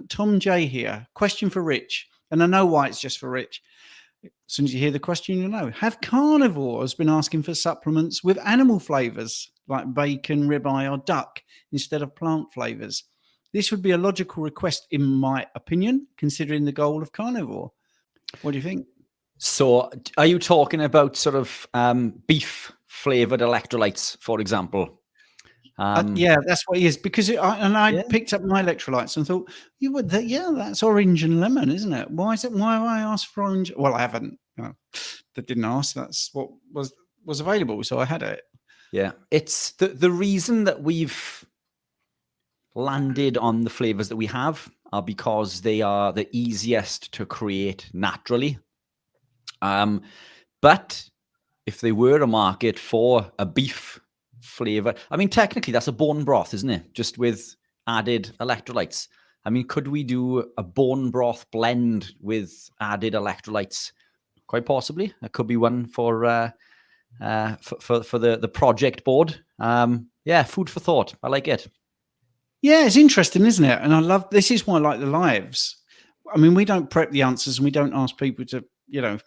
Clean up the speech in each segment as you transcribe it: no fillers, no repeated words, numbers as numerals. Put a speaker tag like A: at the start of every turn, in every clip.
A: Tom J here. Question for Rich. And I know why it's just for Rich. As soon as you hear the question, you'll know. Have carnivores been asking for supplements with animal flavors like bacon, ribeye, or duck instead of plant flavors? This would be a logical request, in my opinion, considering the goal of carnivore. What do you think?
B: So are you talking about sort of beef flavored electrolytes, for example?
A: Yeah, that's what it is. Because I picked up my electrolytes and thought, that's orange and lemon, isn't it? Why is it? Why have I asked for orange? Well, I haven't. That didn't ask. That's what was available, so I had it.
B: Yeah, it's the reason that we've landed on the flavors that we have are because they are the easiest to create naturally. But if they were a market for a beef flavor, I mean, technically that's a bone broth, isn't it? Just with added electrolytes. I mean, could we do a bone broth blend with added electrolytes? Quite possibly. That could be one for the project board. Yeah, food for thought. I like it.
A: Yeah, it's interesting, isn't it? And I love, this is why I like the lives. I mean, we don't prep the answers and we don't ask people to,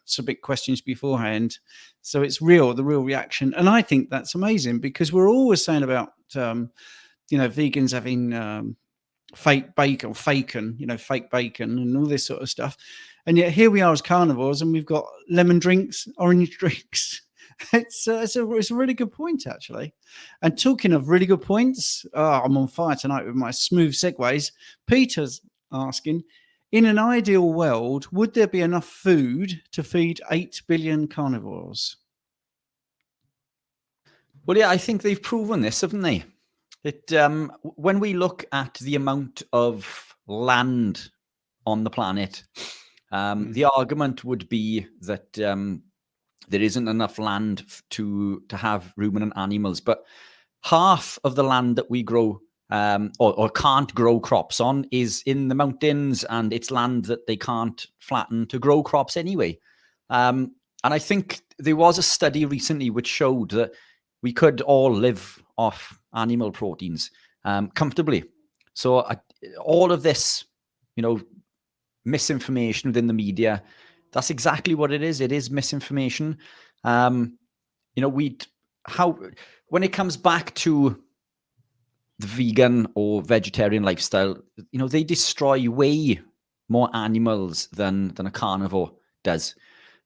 A: submit questions beforehand. So it's the real reaction. And I think that's amazing because we're always saying about, vegans having fake bacon or fake bacon and all this sort of stuff. And yet here we are as carnivores and we've got lemon drinks, orange drinks. It's a really good point, actually. And talking of really good points, I'm on fire tonight with my smooth segues. Peter's asking, in an ideal world, would there be enough food to feed 8 billion carnivores?
B: Well, yeah, I think they've proven this, haven't they? When we look at the amount of land on the planet, the argument would be that there isn't enough land to have ruminant animals, but half of the land that we grow or can't grow crops on is in the mountains, and it's land that they can't flatten to grow crops anyway. And I think there was a study recently which showed that we could all live off animal proteins comfortably. So all of this, misinformation within the media, that's exactly what it is. It is misinformation. When it comes back to the vegan or vegetarian lifestyle, they destroy way more animals than a carnivore does.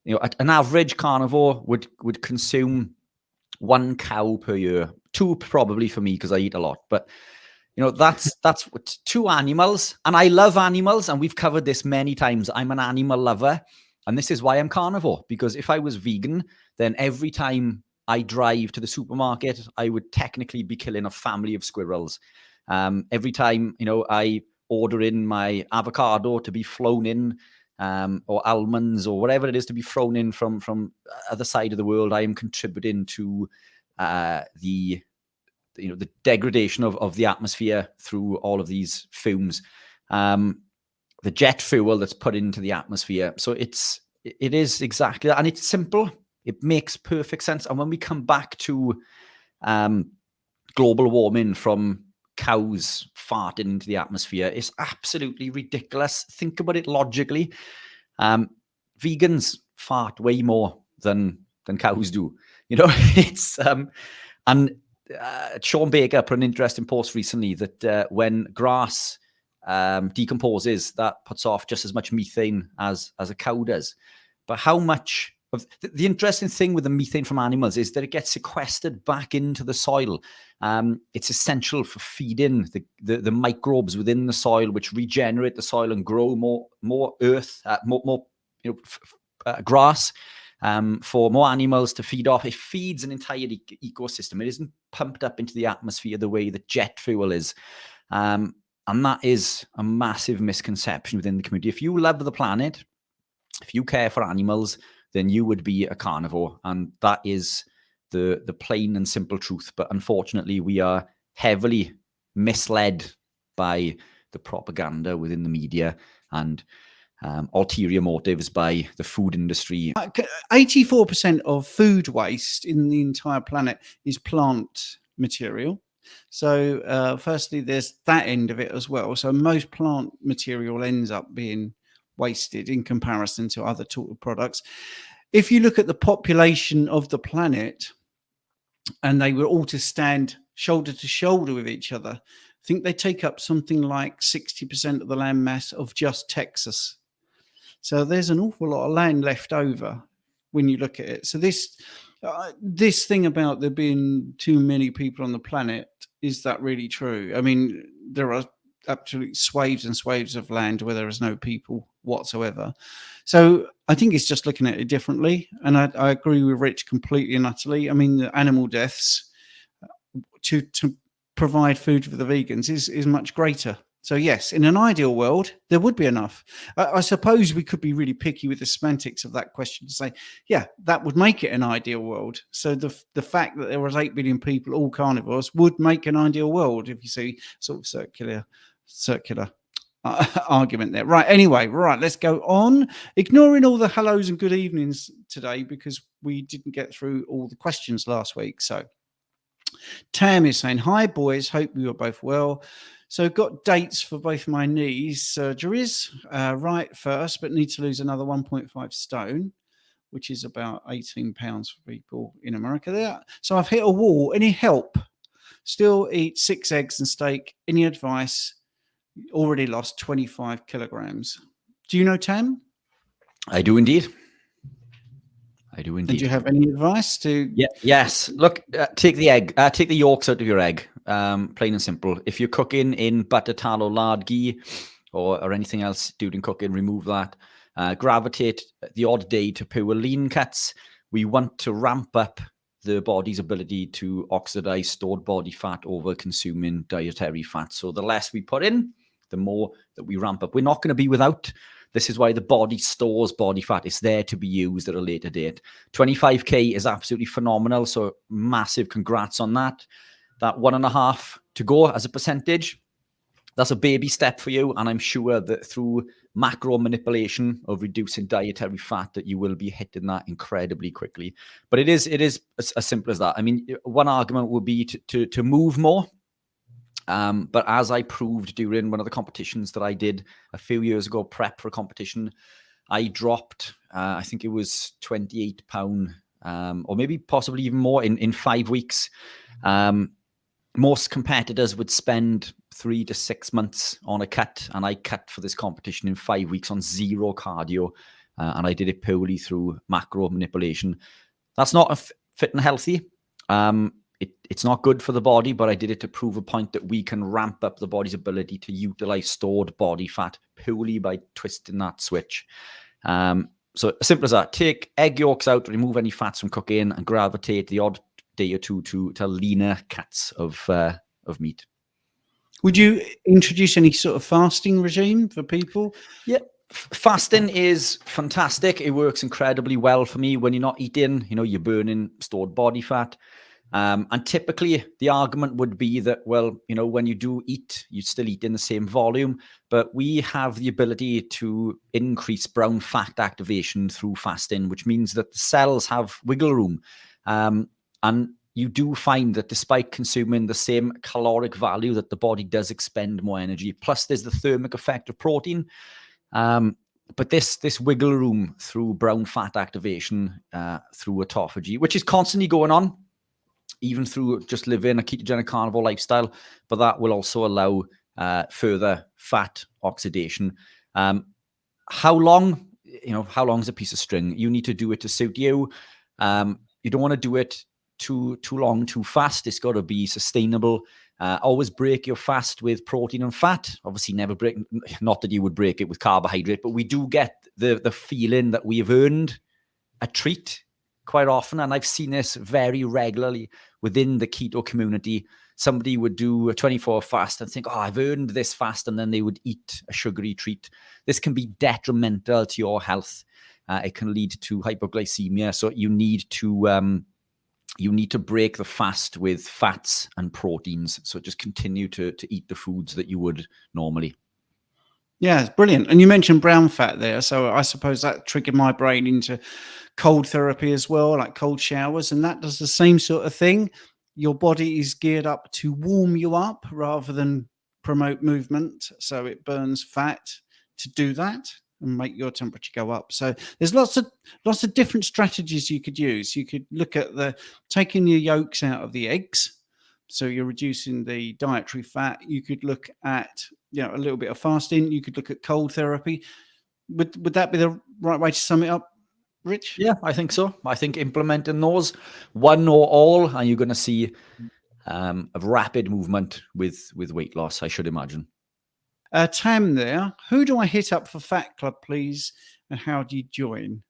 B: An average carnivore would consume 1 cow per year, 2 probably for me because I eat a lot, but that's what 2 animals. And I love animals, and we've covered this many times. I'm an animal lover, and this is why I'm carnivore, because if I was vegan, then every time I drive to the supermarket, I would technically be killing a family of squirrels. Every time I order in my avocado to be flown in, or almonds or whatever it is to be thrown in from other side of the world, I am contributing to the degradation of the atmosphere through all of these fumes, the jet fuel that's put into the atmosphere. So it is exactly that, and it's simple. It makes perfect sense. And when we come back to global warming from cows farting into the atmosphere, it's absolutely ridiculous. Think about it logically. Vegans fart way more than cows do. It's and Sean Baker put an interesting post recently that when grass decomposes, that puts off just as much methane as a cow does. But how much of the interesting thing with the methane from animals is that it gets sequestered back into the soil. It's essential for feeding the microbes within the soil, which regenerate the soil and grow more earth, more grass. For more animals to feed off. It feeds an entire ecosystem. It isn't pumped up into the atmosphere the way that jet fuel is. And that is a massive misconception within the community. If you love the planet, if you care for animals, then you would be a carnivore. And that is the plain and simple truth. But unfortunately, we are heavily misled by the propaganda within the media and ulterior motives by the food industry.
A: 84% of food waste in the entire planet is plant material. So firstly, there's that end of it as well. So most plant material ends up being wasted in comparison to other products. If you look at the population of the planet and they were all to stand shoulder to shoulder with each other, I think they take up something like 60% of the land mass of just Texas. So there's an awful lot of land left over when you look at it. So this thing about there being too many people on the planet, is that really true? I mean, there are absolute swathes and swathes of land where there is no people whatsoever. So I think it's just looking at it differently. And I agree with Rich completely and utterly. I mean, the animal deaths to provide food for the vegans is much greater. So yes, in an ideal world, there would be enough. I suppose we could be really picky with the semantics of that question to say, yeah, that would make it an ideal world. So the fact that there was 8 billion people, all carnivores, would make an ideal world, if you see sort of circular argument there. Right, anyway, right, let's go on. Ignoring all the hellos and good evenings today because we didn't get through all the questions last week. So Tam is saying, hi, boys, hope you are both well. So got dates for both my knees surgeries, right first, but need to lose another 1.5 stone, which is about 18 pounds for people in America there. So I've hit a wall. Any help? Still eat 6 eggs and steak. Any advice? Already lost 25 kilograms. Do you know Tam?
B: I do indeed. I do indeed.
A: And do you have any advice to?
B: Yeah. Yes. Look, take the yolks out of your egg. Plain and simple. If you're cooking in butter, tallow, lard, ghee, or anything else during cooking, remove that. Gravitate the odd day to pure lean cuts. We want to ramp up the body's ability to oxidize stored body fat over consuming dietary fat. So the less we put in, the more that we ramp up. We're not going to be without. This is why the body stores body fat. It's there to be used at a later date. 25K is absolutely phenomenal. So massive congrats on that. That 1.5 to go as a percentage. That's a baby step for you. And I'm sure that through macro manipulation of reducing dietary fat that you will be hitting that incredibly quickly. But it is as simple as that. I mean, one argument would be to move more. But as I proved during one of the competitions that I did a few years ago, prep for a competition, I dropped, I think it was 28 pounds, or maybe possibly even more in 5 weeks. Most competitors would spend 3 to 6 months on a cut, and I cut for this competition in 5 weeks on 0 cardio, and I did it purely through macro manipulation. That's not fit and healthy. It's not good for the body, but I did it to prove a point that we can ramp up the body's ability to utilize stored body fat purely by twisting that switch. So simple as that. Take egg yolks out, remove any fats from cooking, and gravitate the odd day or two to leaner cuts of meat.
A: Would you introduce any sort of fasting regime for people?
B: Yeah. Fasting is fantastic. It works incredibly well for me. When you're not eating, you're burning stored body fat. And typically the argument would be that, well, when you do eat, you still eat in the same volume, but we have the ability to increase brown fat activation through fasting, which means that the cells have wiggle room. And you do find that despite consuming the same caloric value, that the body does expend more energy. Plus there's the thermic effect of protein. But this wiggle room through brown fat activation, through autophagy, which is constantly going on, even through just living a ketogenic carnivore lifestyle, but that will also allow further fat oxidation. How long? How long is a piece of string? You need to do it to suit you. You don't want to do it too long, too fast. It's got to be sustainable. Always break your fast with protein and fat. Obviously, never break. Not that you would break it with carbohydrate, but we do get the feeling that we have earned a treat quite often, and I've seen this very regularly within the keto community. Somebody would do a 24-hour fast and think, oh, I've earned this fast, and then they would eat a sugary treat. This can be detrimental to your health. It can lead to hypoglycemia. So you need to break the fast with fats and proteins. So just continue to eat the foods that you would normally.
A: Yeah, it's brilliant. And you mentioned brown fat there. So I suppose that triggered my brain into cold therapy as well, like cold showers. And that does the same sort of thing. your body is geared up to warm you up rather than promote movement. So it burns fat to do that and make your temperature go up. So there's lots of different strategies you could use. You could look at taking the yolks out of the eggs. So you're reducing the dietary fat. You could look at, a little bit of fasting. You could look at cold therapy. Would that be the right way to sum it up, Rich?
B: Yeah, I think so. I think implementing those, one or all, and you're going to see a rapid movement with weight loss, I should imagine.
A: Tam there. Who do I hit up for Fat Club, please? And how do you join?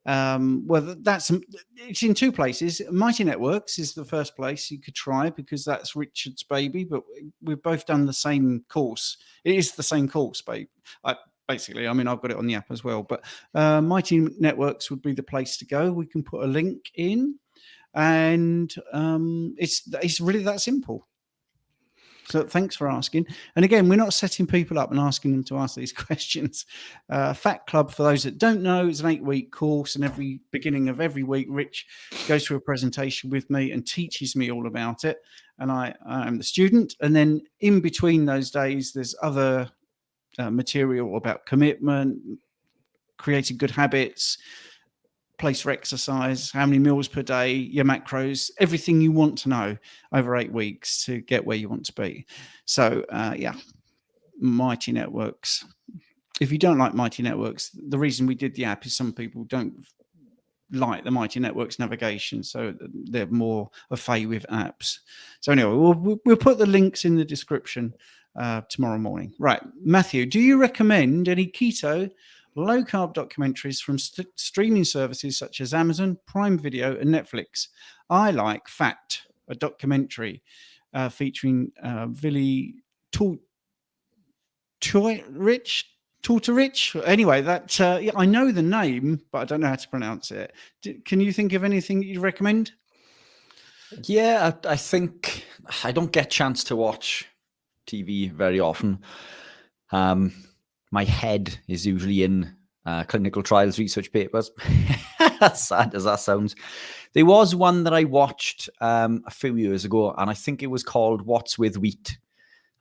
A: Well, it's in two places. Mighty Networks is the first place you could try, because that's Richard's baby, but we've both done the same course. It is the same course, babe. Basically, I've got it on the app as well, but Mighty Networks would be the place to go. We can put a link in, and it's really that simple. So thanks for asking. And again, we're not setting people up and asking them to ask these questions. Fat Club, for those that don't know, is an 8-week course, and every beginning of every week, Rich goes through a presentation with me and teaches me all about it. And I am the student. And then in between those days, there's other material about commitment, creating good habits, place for exercise, how many meals per day, your macros, everything you want to know over 8 weeks to get where you want to be. So Mighty Networks. If you don't like Mighty Networks, the reason we did the app is some people don't like the Mighty Networks navigation, so they're more a fay with apps. So anyway, we'll put the links in the description tomorrow morning. Right, Matthew, do you recommend any keto low-carb documentaries from streaming services such as Amazon, Prime Video, and Netflix? I like Fat, a documentary featuring Vili Tortorich. Anyway, that I know the name, but I don't know how to pronounce it. Can you think of anything that you'd recommend?
B: Yeah, I think I don't get a chance to watch TV very often. My head is usually in clinical trials research papers. As sad as that sounds. There was one that I watched a few years ago, and I think it was called What's with Wheat.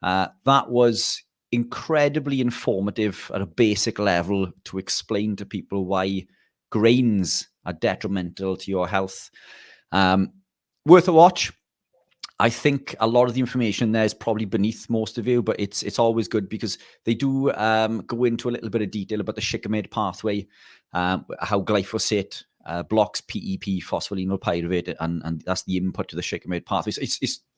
B: That was incredibly informative at a basic level to explain to people why grains are detrimental to your health. Worth a watch. I think a lot of the information there is probably beneath most of you, but it's always good because they do go into a little bit of detail about the shikimate pathway, how glyphosate blocks PEP, phospholynyl pyruvate, and that's the input to the shikimate pathway. So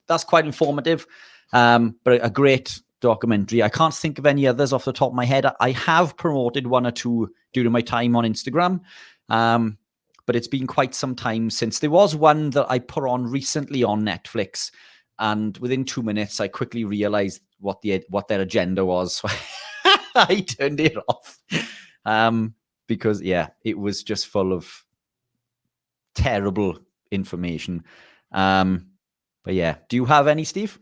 B: that's quite informative, but a great documentary. I can't think of any others off the top of my head. I have promoted one or two during my time on Instagram, but it's been quite some time since. There was one that I put on recently on Netflix, and within 2 minutes, I quickly realized what their agenda was. So I turned it off because, it was just full of terrible information. But yeah, do you have any, Steve?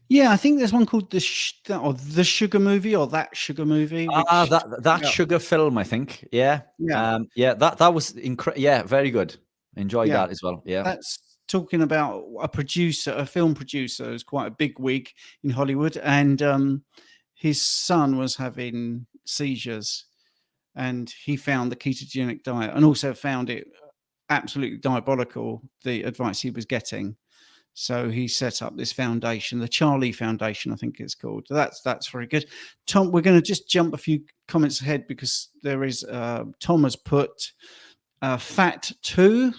A: Yeah, I think there's one called the Sugar Movie, or That Sugar Movie.
B: That sugar film, I think. Yeah. That was incredible. Yeah, very good. Enjoyed that as well. Yeah.
A: That's talking about a film producer who's quite a big wig in Hollywood, and his son was having seizures, and he found the ketogenic diet and also found it absolutely diabolical, the advice he was getting. So he set up this foundation, the Charlie Foundation, I think it's called. That's very good. Tom, we're going to just jump a few comments ahead because there is Tom has put Fat 2,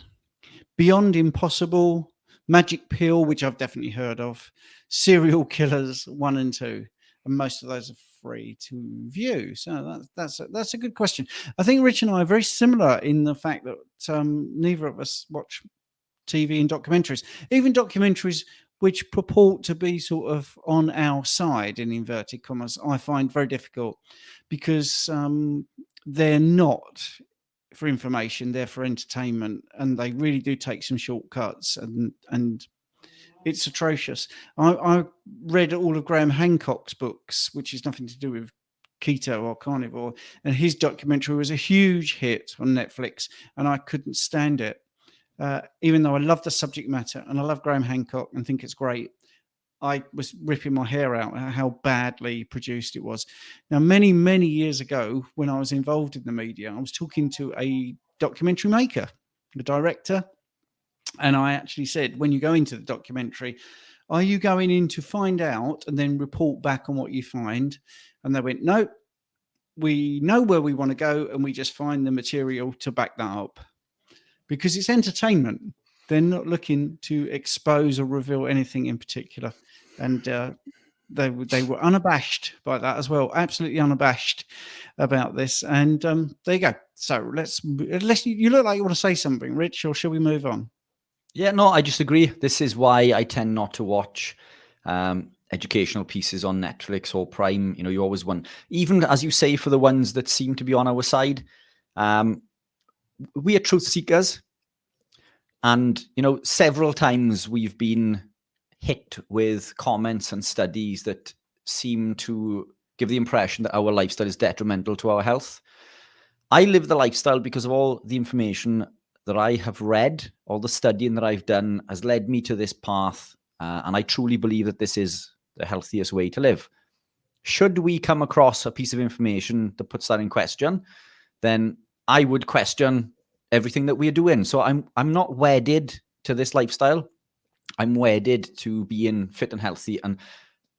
A: Beyond Impossible, Magic Pill, which I've definitely heard of, Serial Killers 1 and 2, and most of those are free to view. So that's a good question. I think Rich and I are very similar in the fact that neither of us watch TV and documentaries, even documentaries which purport to be sort of on our side, in inverted commas, I find very difficult because they're not for information, they're for entertainment, and they really do take some shortcuts, and it's atrocious. I read all of Graham Hancock's books, which is nothing to do with keto or carnivore, and his documentary was a huge hit on Netflix, and I couldn't stand it. even though I love the subject matter and I love Graham Hancock and think it's great, I was ripping my hair out at how badly produced it was. Now, many, many years ago, when I was involved in the media, I was talking to a documentary maker, the director, and I actually said, when you go into the documentary, are you going in to find out and then report back on what you find? And they went, no, we know where we want to go and we just find the material to back that up. Because it's entertainment. They're not looking to expose or reveal anything in particular. And they were unabashed by that as well, absolutely unabashed about this. And there you go. So let's you look like you want to say something, Rich, or shall we move on?
B: Yeah, no, I just agree. This is why I tend not to watch educational pieces on Netflix or Prime. You know, you always want, even as you say, for the ones that seem to be on our side, we are truth seekers. And, you know, several times we've been hit with comments and studies that seem to give the impression that our lifestyle is detrimental to our health. I live the lifestyle because of all the information that I have read, all the studying that I've done has led me to this path. And I truly believe that this is the healthiest way to live. Should we come across a piece of information that puts that in question, then I would question everything that we're doing. So I'm not wedded to this lifestyle. I'm wedded to being fit and healthy and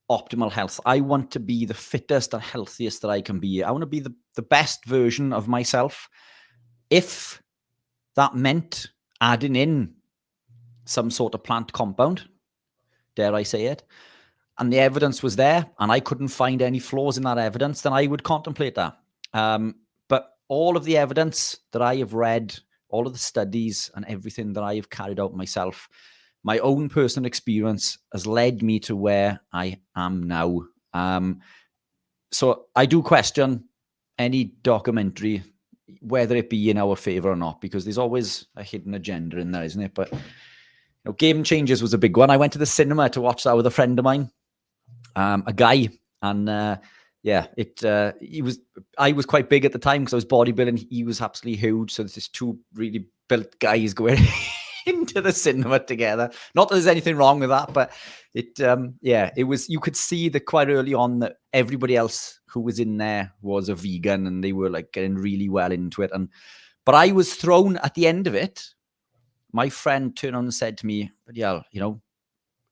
B: optimal health. I want to be the fittest and healthiest that I can be. I want to be the best version of myself. If that meant adding in some sort of plant compound, dare I say it, and the evidence was there and I couldn't find any flaws in that evidence, then I would contemplate that. But all of the evidence that I have read, all of the studies and everything that I have carried out myself, my own personal experience has led me to where I am now. So I do question any documentary, whether it be in our favor or not, because there's always a hidden agenda in there, isn't it? But, you know, Game Changers was a big one. I went to the cinema to watch that with a friend of mine, a guy, and I was quite big at the time because I was bodybuilding. He was absolutely huge. So there's just two really built guys going into the cinema together. Not that there's anything wrong with that, but it was, you could see that quite early on that everybody else who was in there was a vegan and they were like getting really well into it. But I was thrown at the end of it. My friend turned on and said to me, but yeah, you know,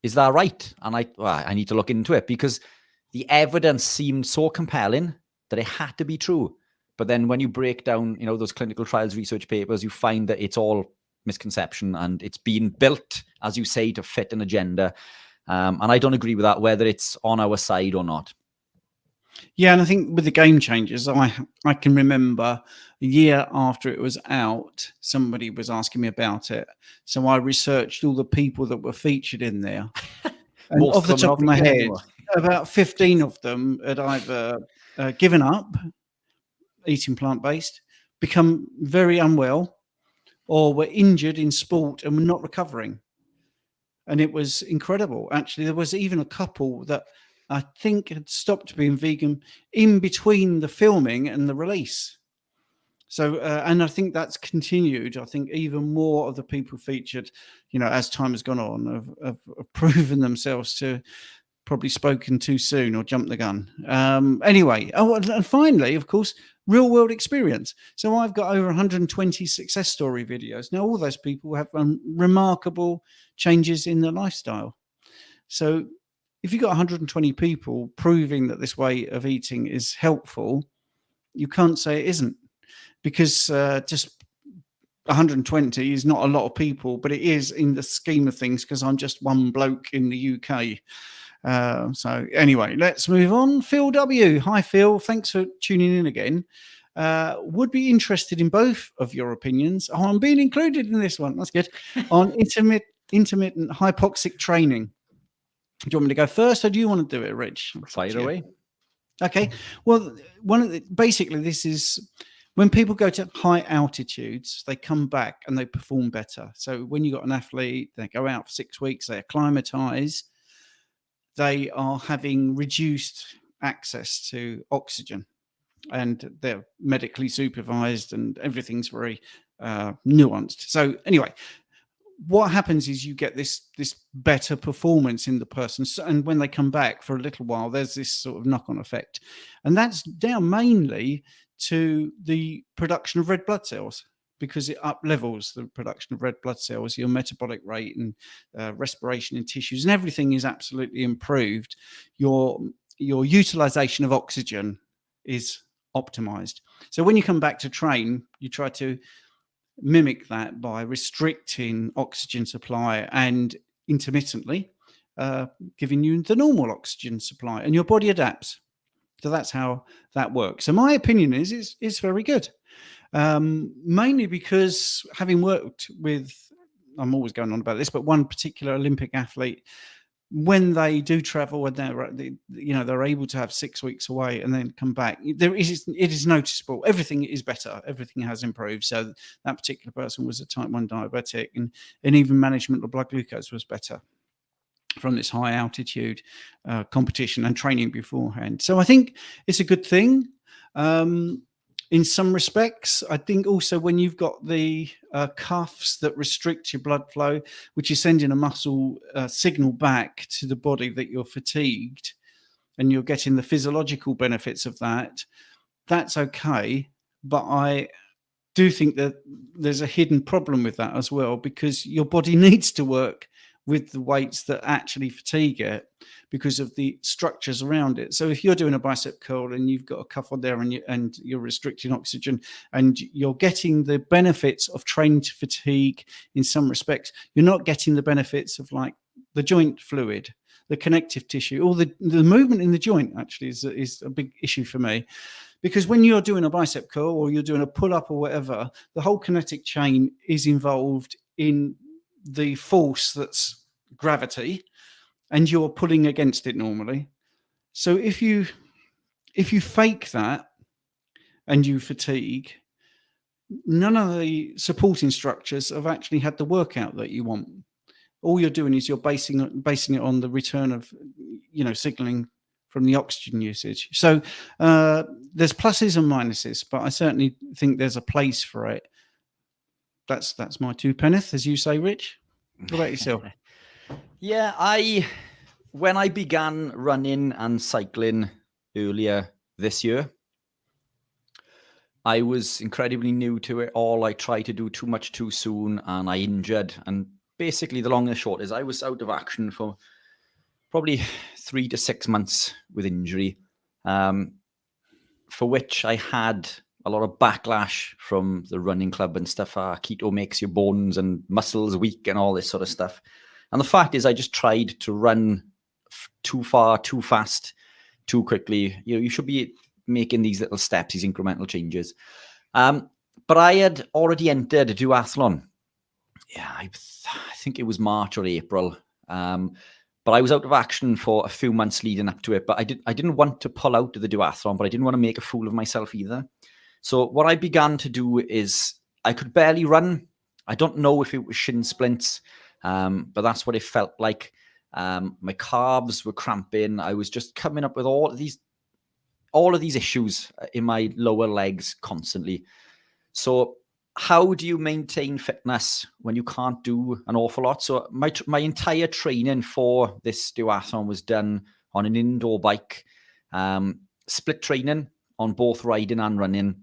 B: is that right? And I need to look into it because the evidence seemed so compelling that it had to be true. But then when you break down, you know, those clinical trials research papers, you find that it's all misconception and it's been built, as you say, to fit an agenda. And I don't agree with that, whether it's on our side or not.
A: Yeah, and I think with the Game Changers, I can remember a year after it was out, somebody was asking me about it. So I researched all the people that were featured in there. And off the top of my head, about 15 of them had either given up eating plant-based, become very unwell, or were injured in sport and were not recovering. And it was incredible. Actually, there was even a couple that I think had stopped being vegan in between the filming and the release. So, and I think that's continued. I think even more of the people featured, you know, as time has gone on, have proven themselves to probably spoken too soon or jumped the gun. Anyway, and finally, of course, real world experience. So I've got over 120 success story videos. Now, all those people have remarkable changes in their lifestyle. So if you've got 120 people proving that this way of eating is helpful, you can't say it isn't, because just 120 is not a lot of people, but it is in the scheme of things because I'm just one bloke in the UK. So anyway, let's move on. Phil W. Hi, Phil. Thanks for tuning in again. Would be interested in both of your opinions. Oh, I'm being included in this one. That's good. On intermittent hypoxic training. Do you want me to go first, or do you want to do it, Rich?
B: Fire away.
A: Okay. Well, basically, this is when people go to high altitudes, they come back and they perform better. So when you got an athlete, they go out for 6 weeks, they acclimatize, they are having reduced access to oxygen, and they're medically supervised, and everything's very nuanced. So anyway, what happens is you get this better performance in the person. So, and when they come back for a little while, there's this sort of knock-on effect. And that's down mainly to the production of red blood cells, because it up levels the production of red blood cells, your metabolic rate and respiration in tissues, and everything is absolutely improved. Your utilization of oxygen is optimized. So when you come back to train, you try to mimic that by restricting oxygen supply and intermittently giving you the normal oxygen supply, and your body adapts. So that's how that works. So my opinion is it's very good, mainly because having worked with, I'm always going on about this, but one particular Olympic athlete, when they do travel and they're able to have 6 weeks away and then come back, it is noticeable. Everything is better. Everything has improved. So that particular person was a type 1 diabetic, and even management of blood glucose was better from this high altitude competition and training beforehand. So I think it's a good thing. In some respects, I think also when you've got the cuffs that restrict your blood flow, which is sending a muscle signal back to the body that you're fatigued, and you're getting the physiological benefits of that, that's okay. But I do think that there's a hidden problem with that as well, because your body needs to work with the weights that actually fatigue it because of the structures around it. So if you're doing a bicep curl and you've got a cuff on there and you're restricting oxygen and you're getting the benefits of training to fatigue in some respects, you're not getting the benefits of like the joint fluid, the connective tissue, or the movement in the joint actually is a big issue for me. Because when you're doing a bicep curl or you're doing a pull-up or whatever, the whole kinetic chain is involved in the force that's gravity, and you're pulling against it normally. So if you fake that and you fatigue, none of the supporting structures have actually had the workout that you want. All you're doing is you're basing it on the return of signaling from the oxygen usage. So there's pluses and minuses, but I certainly think there's a place for it. That's my two penneth, as you say, Rich. What about yourself?
B: Yeah, when I began running and cycling earlier this year, I was incredibly new to it all. I tried to do too much too soon and I injured. And basically the long and short is I was out of action for probably 3 to 6 months with injury, for which I had a lot of backlash from the running club and stuff. Keto makes your bones and muscles weak and all this sort of stuff. And the fact is I just tried to run too far, too fast, too quickly. You should be making these little steps, these incremental changes. But I had already entered a duathlon. Yeah, I think it was March or April. But I was out of action for a few months leading up to it. But I didn't want to pull out of the duathlon, but I didn't want to make a fool of myself either. So what I began to do is I could barely run. I don't know if it was shin splints, but that's what it felt like. My calves were cramping. I was just coming up with all of these issues in my lower legs constantly. So how do you maintain fitness when you can't do an awful lot? So my entire training for this duathlon was done on an indoor bike, split training on both riding and running.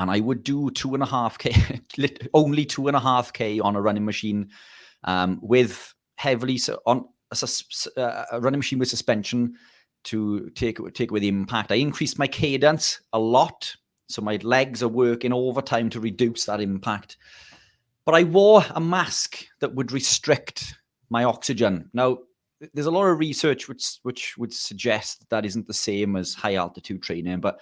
B: And I would do 2.5K, only 2.5K on a running machine, with heavily on a running machine with suspension to take away the impact. I increased my cadence a lot, so my legs are working overtime to reduce that impact. But I wore a mask that would restrict my oxygen. Now, there's a lot of research which would suggest that isn't the same as high altitude training, but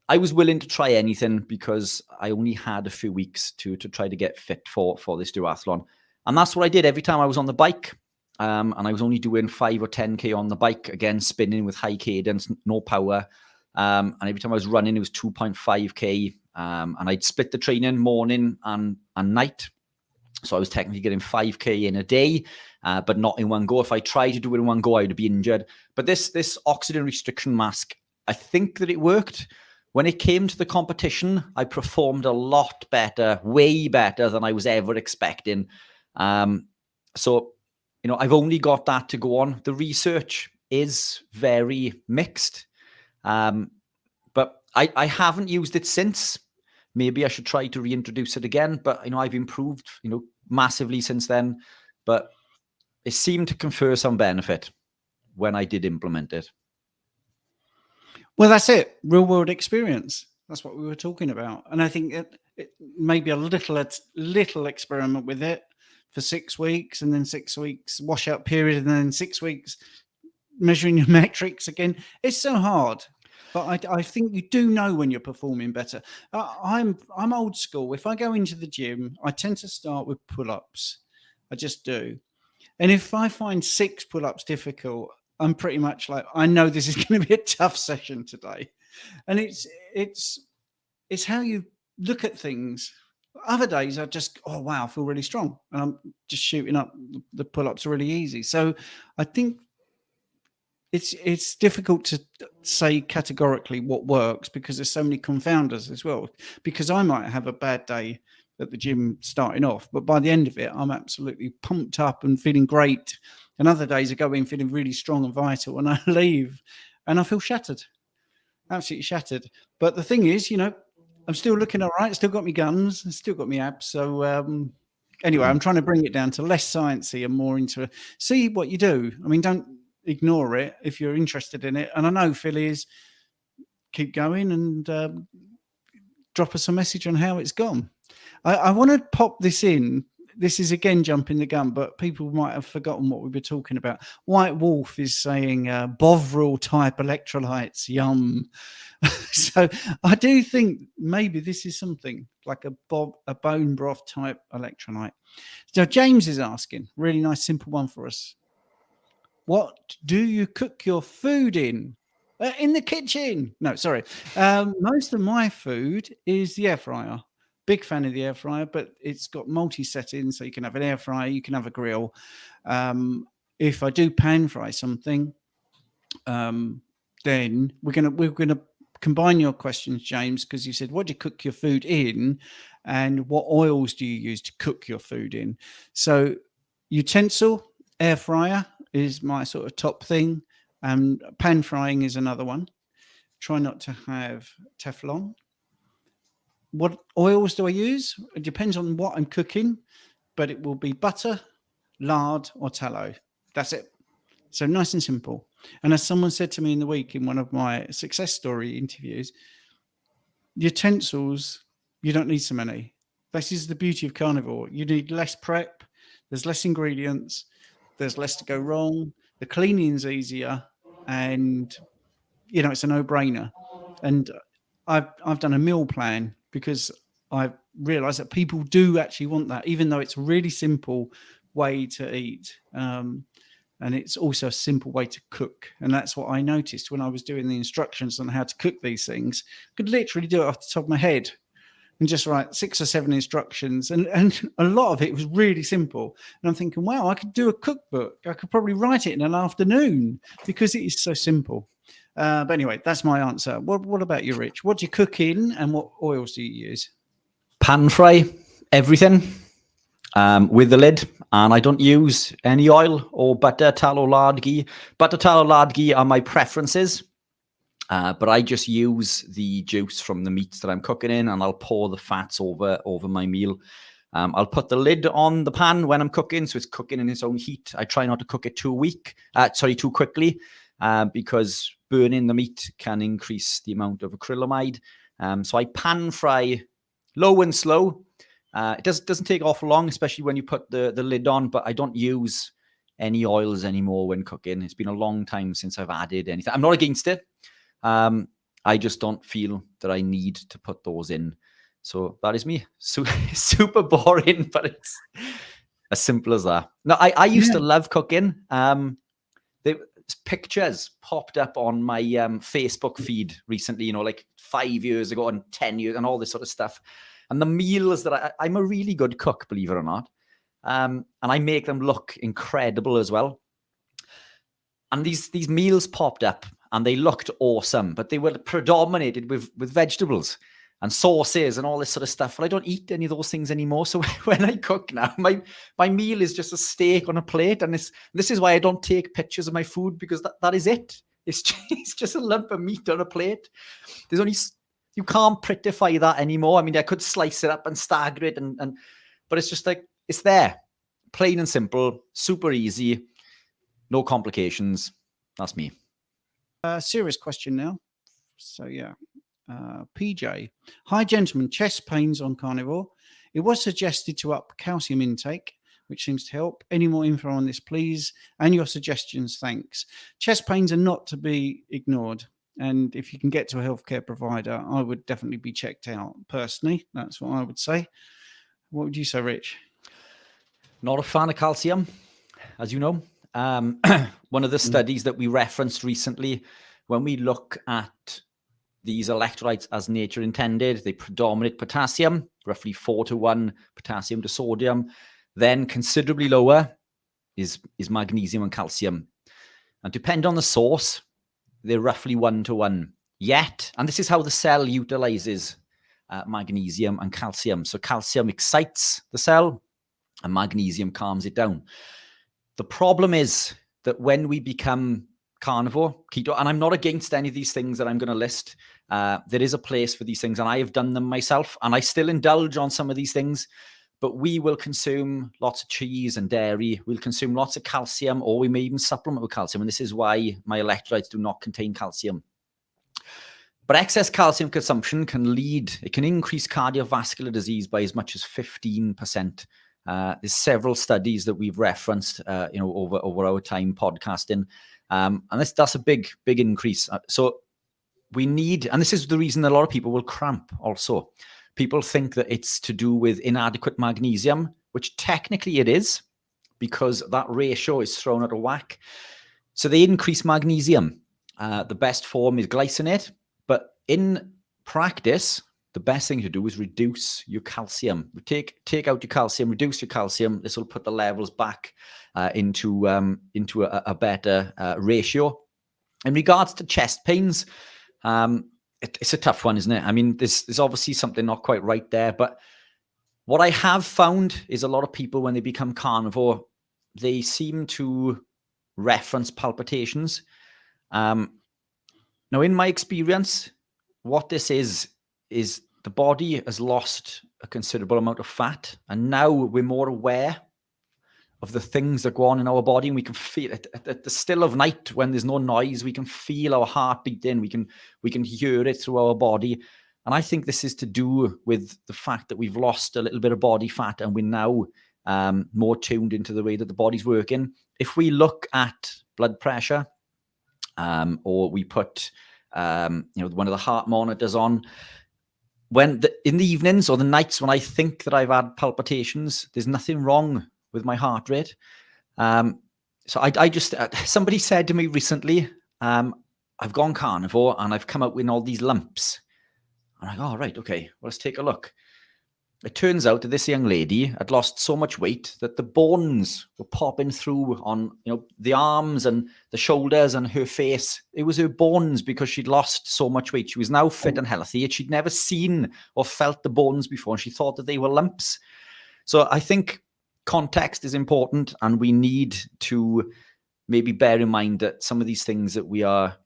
B: I was willing to try anything because I only had a few weeks to try to get fit for this duathlon. And that's what I did every time I was on the bike. And I was only doing 5 or 10K on the bike, again, spinning with high cadence, no power. And every time I was running, it was 2.5K. And I'd split the training morning and night. So I was technically getting 5K in a day, but not in one go. If I tried to do it in one go, I would be injured. But this oxygen restriction mask, I think that it worked. When it came to the competition, I performed a lot better, way better than I was ever expecting. So, I've only got that to go on. The research is very mixed, but I haven't used it since. Maybe I should try to reintroduce it again, but I've improved, massively since then. But it seemed to confer some benefit when I did implement it.
A: Well, that's it. Real world experience. That's what we were talking about. And I think it maybe a little experiment with it for 6 weeks, and then 6 weeks washout period, and then 6 weeks measuring your metrics again. It's so hard. But I think you do know when you're performing better. I'm old school. If I go into the gym, I tend to start with pull-ups. I just do. And if I find 6 pull-ups difficult, I'm pretty much like, I know this is going to be a tough session today. And it's how you look at things. Other days I just, oh wow, I feel really strong, and I'm just shooting up. The pull-ups are really easy. So I think it's difficult to say categorically what works, because there's so many confounders as well. Because I might have a bad day at the gym starting off, but by the end of it, I'm absolutely pumped up and feeling great. And other days I go in feeling really strong and vital, and I leave and I feel shattered, absolutely shattered. But the thing is, I'm still looking all right. Still got me guns, still got me abs. So anyway, I'm trying to bring it down to less sciencey and more into see what you do. I mean, don't ignore it if you're interested in it. And I know Phil is. Keep going and drop us a message on how it's gone. I want to pop this in. This is again jumping the gun, but people might have forgotten what we were talking about. White Wolf is saying Bovril type electrolytes, yum. So I do think maybe this is something like a bone broth type electrolyte. So James is asking, really nice, simple one for us. What do you cook your food in? In the kitchen? No, sorry. Most of my food is the air fryer. Big fan of the air fryer, but it's got multi-settings, so you can have an air fryer, you can have a grill. If I do pan fry something, then we're gonna combine your questions, James, because you said, what do you cook your food in, and what oils do you use to cook your food in? So utensil, air fryer is my sort of top thing. Pan frying is another one. Try not to have Teflon. What oils do I use? It depends on what I'm cooking, but it will be butter, lard, or tallow. That's it. So nice and simple. And as someone said to me in the week in one of my success story interviews, utensils, you don't need so many. This is the beauty of carnivore. You need less prep. There's less ingredients. There's less to go wrong. The cleaning's easier, and it's a no-brainer. And I've done a meal plan because I've realized that people do actually want that, even though it's a really simple way to eat. And it's also a simple way to cook. And that's what I noticed when I was doing the instructions on how to cook these things. I could literally do it off the top of my head and just write 6 or 7 instructions. And a lot of it was really simple. And I'm thinking, wow, I could do a cookbook. I could probably write it in an afternoon because it is so simple. But anyway, that's my answer. What about you, Rich? What do you cook in, and what oils do you use?
B: Pan fry everything with the lid, and I don't use any oil or butter, tallow, lard, ghee. Butter, tallow, lard, ghee are my preferences, but I just use the juice from the meats that I'm cooking in, and I'll pour the fats over my meal. I'll put the lid on the pan when I'm cooking, so it's cooking in its own heat. I try not to cook it too quickly, because burning the meat can increase the amount of acrylamide. So I pan fry low and slow. It doesn't take awful long, especially when you put the lid on, but I don't use any oils anymore when cooking. It's been a long time since I've added anything. I'm not against it. I just don't feel that I need to put those in. So that is me. Super boring, but it's as simple as that. No, I used to love cooking. Pictures popped up on my Facebook feed recently, like 5 years ago and 10 years and all this sort of stuff. And the meals that I'm a really good cook, believe it or not. And I make them look incredible as well. And these meals popped up and they looked awesome, but they were predominated with vegetables. and sauces and all this sort of stuff. But I don't eat any of those things anymore. So when I cook now, my meal is just a steak on a plate. And this is why I don't take pictures of my food, because that is it. It's just a lump of meat on a plate. You can't prettify that anymore. I mean, I could slice it up and stagger it, but it's just like, it's there. Plain and simple, super easy, no complications. That's me.
A: Serious question now. So yeah. PJ, hi gentlemen, chest pains on Carnivore. It was suggested to up calcium intake, which seems to help. Any more info on this, please? And your suggestions, thanks. Chest pains are not to be ignored. And if you can get to a healthcare provider, I would definitely be checked out personally. That's what I would say. What would you say, Rich?
B: Not a fan of calcium, as you know. One of the studies that we referenced recently, when we look at these electrolytes as nature intended, they predominate potassium, roughly 4-to-1 potassium to sodium. Then considerably lower is magnesium and calcium. And depending on the source, they're roughly 1-to-1. Yet, and this is how the cell utilizes magnesium and calcium. So calcium excites the cell and magnesium calms it down. The problem is that when we become carnivore, keto, and I'm not against any of these things that I'm going to list. There is a place for these things, and I have done them myself, and I still indulge on some of these things, but we will consume lots of cheese and dairy. We'll consume lots of calcium, or we may even supplement with calcium, and this is why my electrolytes do not contain calcium. But excess calcium consumption can increase cardiovascular disease by as much as 15%. There's several studies that we've referenced, over our time podcasting. And that's a big increase. So we need, and this is the reason a lot of people will cramp also. People think that it's to do with inadequate magnesium, which technically it is, because that ratio is thrown out of whack. So they increase magnesium. The best form is glycinate, but in practice, the best thing to do is reduce your calcium. Take out your calcium, reduce your calcium. This will put the levels back into a better ratio. In regards to chest pains, it's a tough one, isn't it? I mean, there's obviously something not quite right there. But what I have found is a lot of people, when they become carnivore, they seem to reference palpitations. Now, in my experience, what this is the body has lost a considerable amount of fat, and now we're more aware of the things that go on in our body, and we can feel it at the still of night when there's no noise. We can feel our heart beating. We can hear it through our body, and I think this is to do with the fact that we've lost a little bit of body fat, and we're now more tuned into the way that the body's working. If we look at blood pressure, or we put one of the heart monitors on, in the evenings or the nights when I think that I've had palpitations, there's nothing wrong with my heart rate. So I just, somebody said to me recently, I've gone carnivore and I've come out with all these lumps. I'm like, oh, right, okay, well, let's take a look. It turns out that this young lady had lost so much weight that the bones were popping through on, the arms and the shoulders and her face. It was her bones, because she'd lost so much weight. She was now fit and healthy, and she'd never seen or felt the bones before, and she thought that they were lumps. So I think context is important, and we need to maybe bear in mind that some of these things that we are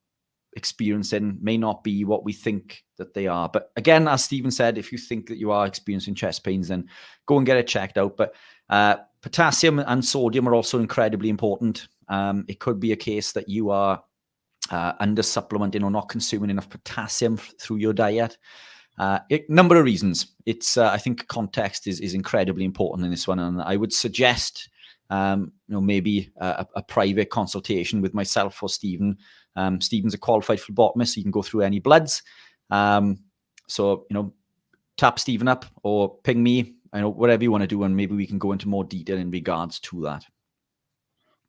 B: experiencing may not be what we think that they are. But again, as Stephen said, if you think that you are experiencing chest pains, then go and get it checked out. But potassium and sodium are also incredibly important. It could be a case that you are under supplementing or not consuming enough potassium through your diet. Number of reasons. It's I think context is incredibly important in this one, and I would suggest maybe a private consultation with myself or Stephen. Stephen's a qualified phlebotomist, so you can go through any bloods. So tap Stephen up or ping me, whatever you want to do, and maybe we can go into more detail in regards to that.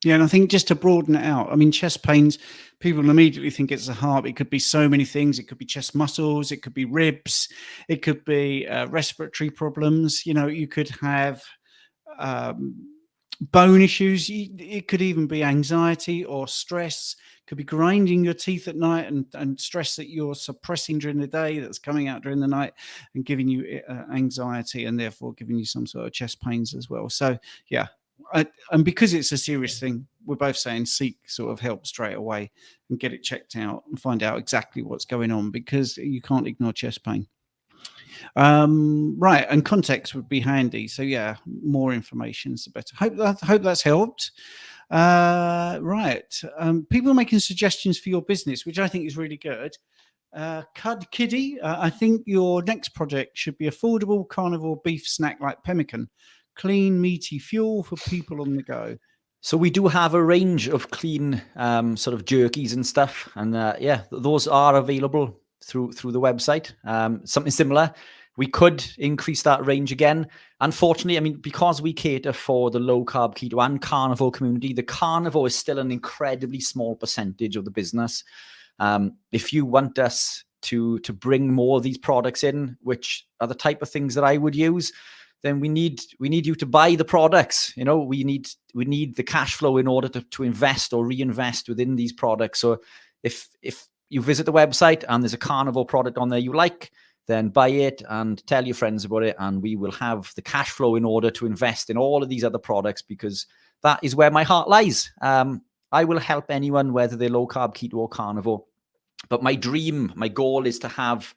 A: Yeah, and I think just to broaden it out, I mean, chest pains, people immediately think it's the heart. It could be so many things. It could be chest muscles. It could be ribs. It could be respiratory problems. You could have bone issues. It could even be anxiety or stress. Could be grinding your teeth at night and stress that you're suppressing during the day that's coming out during the night and giving you anxiety and therefore giving you some sort of chest pains as well. So yeah, and because it's a serious thing, we're both saying seek sort of help straight away and get it checked out and find out exactly what's going on, because you can't ignore chest pain. Right, and context would be handy. So yeah, more information is the better. Hope that's helped. Right, people are making suggestions for your business, which I think is really good. Cud Kiddie, I think your next project should be affordable carnivore beef snack like pemmican, clean meaty fuel for people on the go.
B: So we do have a range of clean sort of jerkies and stuff, and yeah, those are available through the website. Something similar. We could increase that range again. Unfortunately, I mean, because we cater for the low carb, keto, and carnivore community, the carnivore is still an incredibly small percentage of the business. If you want us to bring more of these products in, which are the type of things that I would use, then we need you to buy the products. You know, we need the cash flow in order to invest or reinvest within these products. So if you visit the website and there's a carnivore product on there you like, then buy it and tell your friends about it, and we will have the cash flow in order to invest in all of these other products, because that is where my heart lies. I will help anyone, whether they're low carb, keto, or carnivore. But my goal is to have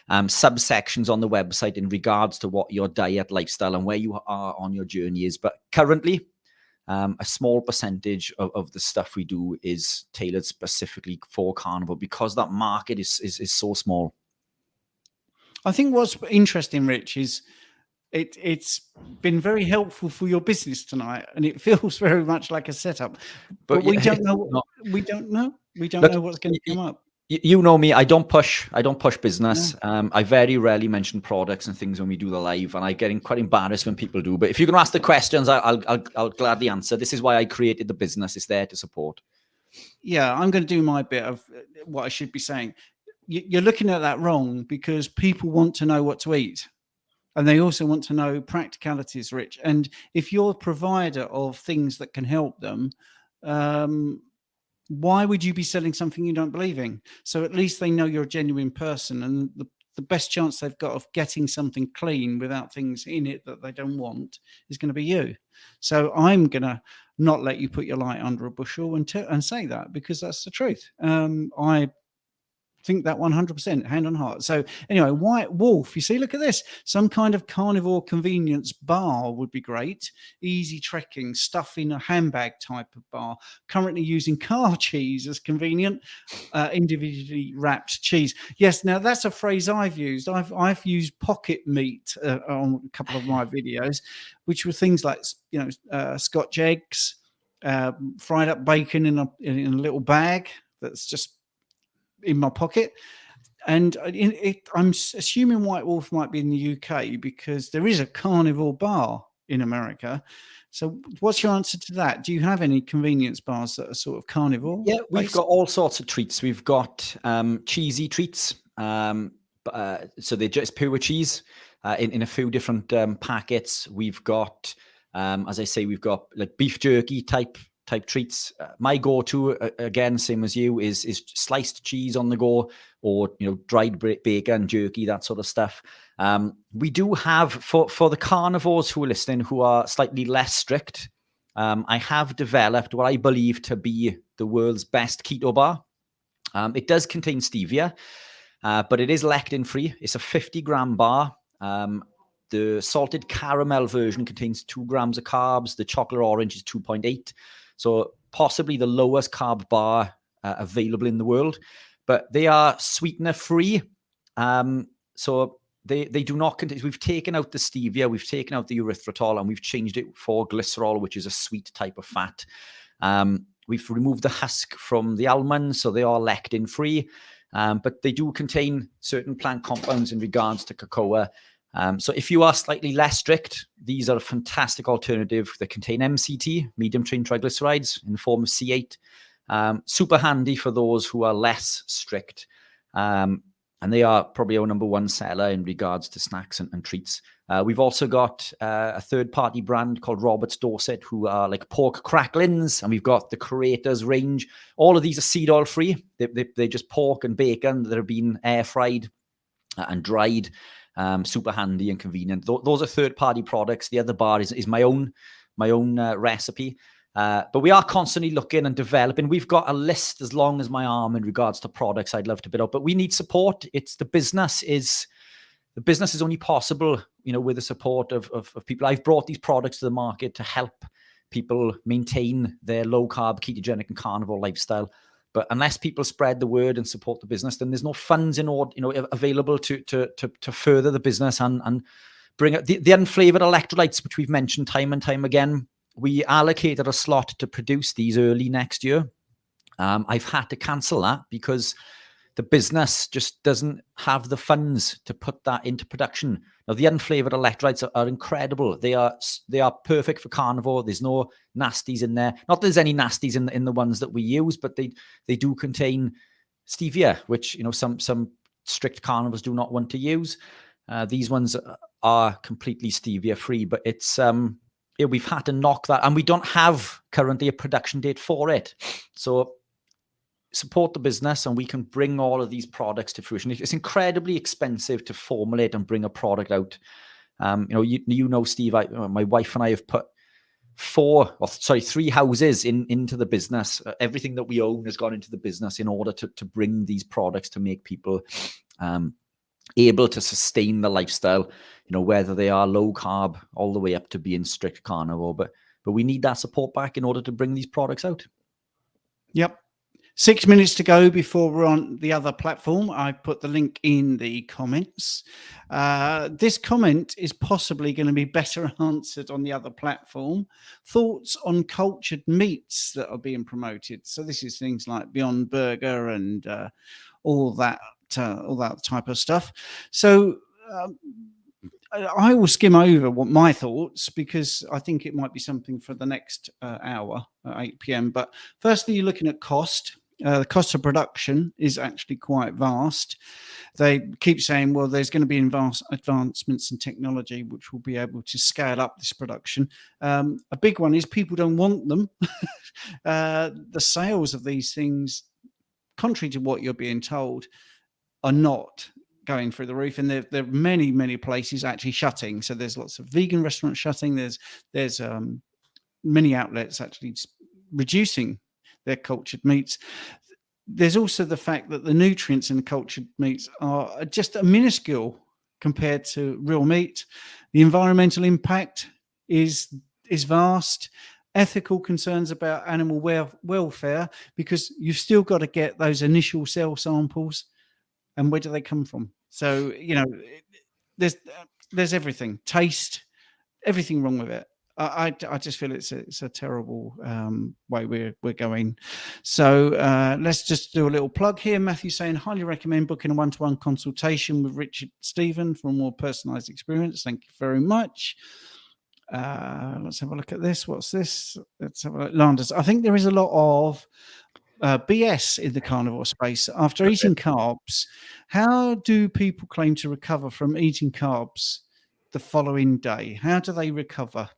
B: subsections on the website in regards to what your diet, lifestyle, and where you are on your journey is. But currently, a small percentage of the stuff we do is tailored specifically for carnivore, because that market is so small.
A: I think what's interesting, Rich, is it's been very helpful for your business tonight, and it feels very much like a setup. But we don't know. We don't know what's going to come up.
B: You know me, I don't push business. No. I very rarely mention products and things when we do the live, and I get quite embarrassed when people do. But if you're going to ask the questions, I'll gladly answer. This is why I created the business. It's there to support.
A: Yeah, I'm going to do my bit of what I should be saying. You're looking at that wrong, because people want to know what to eat. And they also want to know practicalities, Rich. And if you're a provider of things that can help them, why would you be selling something you don't believe in? So at least they know you're a genuine person, and the best chance they've got of getting something clean without things in it that they don't want is going to be you. So I'm going to not let you put your light under a bushel and say that, because that's the truth. I think that 100%, hand on heart. So anyway, White Wolf, you see, look at this. Some kind of carnivore convenience bar would be great. Easy trekking, stuff in a handbag type of bar. Currently using car cheese as convenient, individually wrapped cheese. Yes, now that's a phrase I've used. I've used pocket meat on a couple of my videos, which were things like, you know, Scotch eggs, fried up bacon in a little bag that's just in my pocket. And I'm assuming White Wolf might be in the UK, because there is a carnivore bar in America. So what's your answer to that? Do you have any convenience bars that are sort of carnivore?
B: Yeah, we've got all sorts of treats. We've got cheesy treats. So they're just pure cheese in a few different packets. We've got, as I say, we've got like beef jerky type treats. My go-to, again, same as you, is sliced cheese on the go, or, you know, dried bacon, jerky, that sort of stuff. We do have, for the carnivores who are listening, who are slightly less strict, I have developed what I believe to be the world's best keto bar. It does contain stevia, but it is lectin-free. It's a 50-gram bar. The salted caramel version contains 2 grams of carbs. The chocolate orange is 2.8. So possibly the lowest carb bar available in the world, but they are sweetener free. So they do not contain, we've taken out the stevia, we've taken out the erythritol, and we've changed it for glycerol, which is a sweet type of fat. We've removed the husk from the almonds, so they are lectin free, but they do contain certain plant compounds in regards to cocoa. So if you are slightly less strict, these are a fantastic alternative that contain MCT, medium chain triglycerides, in the form of C8. Super handy for those who are less strict. and they are probably our #1 seller in regards to snacks and treats. We've also got a third-party brand called Roberts Dorset, who are like pork cracklings, and we've got the Creators range. All of these are seed oil free. They're just pork and bacon that have been air fried and dried. Super handy and convenient. Those are third-party products. The other bar is my own recipe. But we are constantly looking and developing. We've got a list as long as my arm in regards to products I'd love to bid out, but we need support. The business is only possible, with the support of people. I've brought these products to the market to help people maintain their low carb, ketogenic, and carnivore lifestyle. But unless people spread the word and support the business, then there's no funds available to further the business and bring it. The unflavored electrolytes, which we've mentioned time and time again. We allocated a slot to produce these early next year. I've had to cancel that because the business just doesn't have the funds to put that into production. Now, the unflavored electrolytes are incredible. They are perfect for carnivore. There's no nasties in there. Not that there's any nasties in the ones that we use, but they do contain stevia, which some strict carnivores do not want to use. These ones are completely stevia free, but it's we've had to knock that, and we don't have currently a production date for it. So support the business and we can bring all of these products to fruition. It's incredibly expensive to formulate and bring a product out. Steve, my wife and I have put 3 houses into the business. Everything that we own has gone into the business in order to bring these products to make people able to sustain the lifestyle, whether they are low carb all the way up to being strict carnivore. But we need that support back in order to bring these products out.
A: Yep. 6 minutes to go before we're on the other platform. I put the link in the comments. This comment is possibly going to be better answered on the other platform. Thoughts on cultured meats that are being promoted. So this is things like Beyond Burger and all that type of stuff. So I will skim over what my thoughts, because I think it might be something for the next hour at 8 p.m. But firstly, you're looking at cost. The cost of production is actually quite vast. They keep saying, well, there's going to be advancements in technology which will be able to scale up this production. A big one is people don't want them. The sales of these things, contrary to what you're being told, are not going through the roof, and there are many places actually shutting. So there's lots of vegan restaurants shutting. There's many outlets actually reducing their cultured meats. There's also the fact that the nutrients in the cultured meats are just a minuscule compared to real meat. The environmental impact is vast. Ethical concerns about animal welfare, because you've still got to get those initial cell samples, and where do they come from? So there's everything, taste, everything wrong with it. I just feel it's a terrible way we're going. So let's just do a little plug here. Matthew saying, highly recommend booking a one-to-one consultation with Richard Stephen for a more personalized experience. Thank you very much. Let's have a look at this. What's this? Let's have a look. Landers. I think there is a lot of BS in the carnivore space. After eating carbs, how do people claim to recover from eating carbs the following day? How do they recover?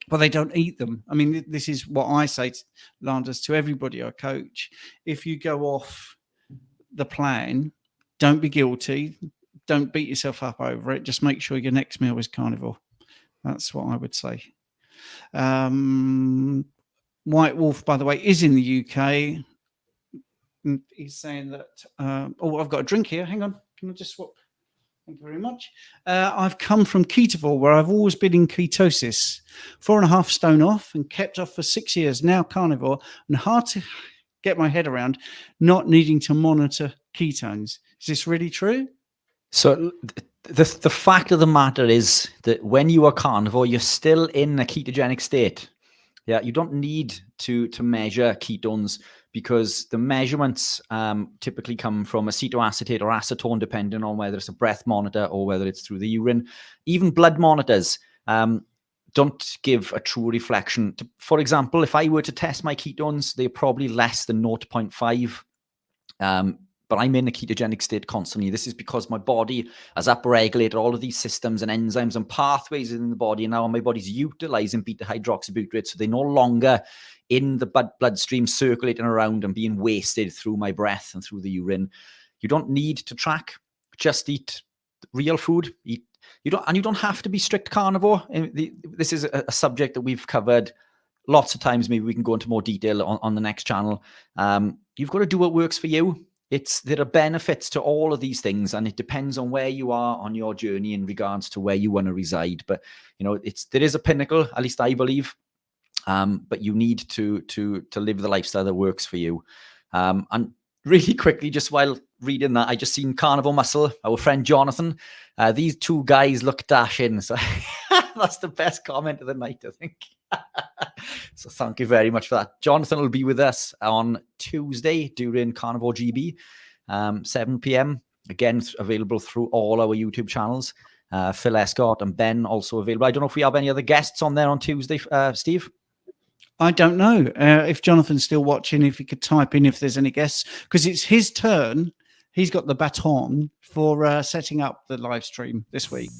A: Well, they don't eat them. I mean, this is what I say, Landers, to everybody I coach. If you go off the plan, don't be guilty. Don't beat yourself up over it. Just make sure your next meal is carnivore. That's what I would say. White Wolf, by the way, is in the UK. He's saying that, I've got a drink here. Hang on. Can I just swap? Thank you very much. I've come from Carnivore, where I've always been in ketosis, 4.5 stone off and kept off for 6 years, now carnivore, and hard to get my head around not needing to monitor ketones. Is this really true?
B: So the fact of the matter is that when you are carnivore, you're still in a ketogenic state. Yeah, you don't need to measure ketones, because the measurements typically come from acetoacetate or acetone, depending on whether it's a breath monitor or whether it's through the urine. Even blood monitors don't give a true reflection. For example, if I were to test my ketones, they're probably less than 0.5 but I'm in a ketogenic state constantly. This is because my body has upregulated all of these systems and enzymes and pathways in the body. And now my body's utilizing beta-hydroxybutyrate. So they're no longer in the bloodstream circulating around and being wasted through my breath and through the urine. You don't need to track. Just eat real food. You don't have to be strict carnivore. This is a subject that we've covered lots of times. Maybe we can go into more detail on the next channel. You've got to do what works for you. There are benefits to all of these things, and it depends on where you are on your journey in regards to where you want to reside. But there is a pinnacle, at least I believe. But you need to live the lifestyle that works for you. And really quickly, just while reading that, I just seen Carnivore Muscle, our friend Jonathan. These two guys look dashing. So that's the best comment of the night, I think. So thank you very much for that. Jonathan will be with us on Tuesday during Carnivore GB, 7 p.m. Again, available through all our YouTube channels. Phil Escott and Ben also available. I don't know if we have any other guests on there on Tuesday, Steve.
A: I don't know if Jonathan's still watching, if he could type in if there's any guests, because it's his turn. He's got the baton for setting up the live stream this week.